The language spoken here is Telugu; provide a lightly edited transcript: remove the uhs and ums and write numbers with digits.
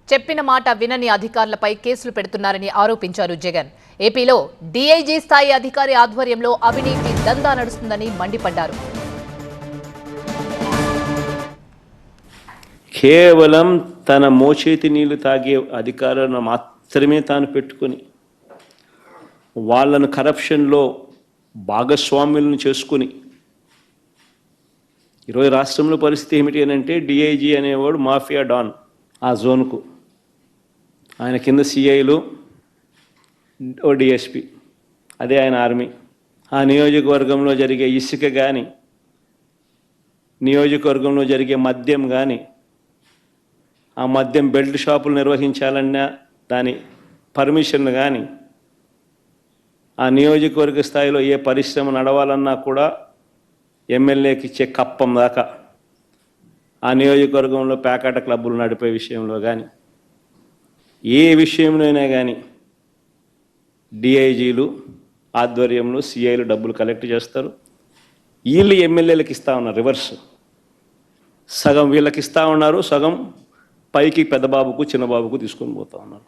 చెప్పిన మాట వినని అధికారులపై కేసులు పెడుతున్నారని ఆరోపించారు జగన్. ఏపీలో డీఐజీ స్థాయి అధికారి ఆధ్వర్యంలో అవినీతి దందా నడుస్తుందని మండిపడ్డారు. కేవలం తన మోచేతి నీళ్లు తాగే అధికారులను మాత్రమే తాను పెట్టుకొని వాళ్ళను కరప్షన్లో భాగస్వాములను చేసుకుని ఈరోజు రాష్ట్రంలో పరిస్థితి ఏమిటి అని అంటే డిఐజీ అనేవాడు మాఫియా డాన్ ఆ జోన్కు, ఆయన కింద సిఐలు ఓ డిఎస్పి, అదే ఆయన ఆర్మీ. ఆ నియోజకవర్గంలో జరిగే ఇసుక కానీ, నియోజకవర్గంలో జరిగే మద్యం కానీ, ఆ మద్యం బెల్ట్ షాపులు నిర్వహించాలన్నా దాని పర్మిషన్లు కానీ, ఆ నియోజకవర్గ స్థాయిలో ఏ పరిశ్రమ నడవాలన్నా కూడా ఎమ్మెల్యేకి ఇచ్చే కప్పం దాకా, ఆ నియోజకవర్గంలో ప్యాకాట క్లబ్బులు నడిపే విషయంలో కానీ, ఏ విషయంలోనైనా కానీ డిఐజీలు ఆధ్వర్యంలో సిఐలు డబ్బులు కలెక్ట్ చేస్తారు. వీళ్ళు ఎమ్మెల్యేలకు ఇస్తూ ఉన్నారు రివర్స్. సగం వీళ్ళకి ఇస్తూ ఉన్నారు, సగం పైకి పెద్దబాబుకు చిన్నబాబుకు తీసుకొని పోతూ ఉన్నారు.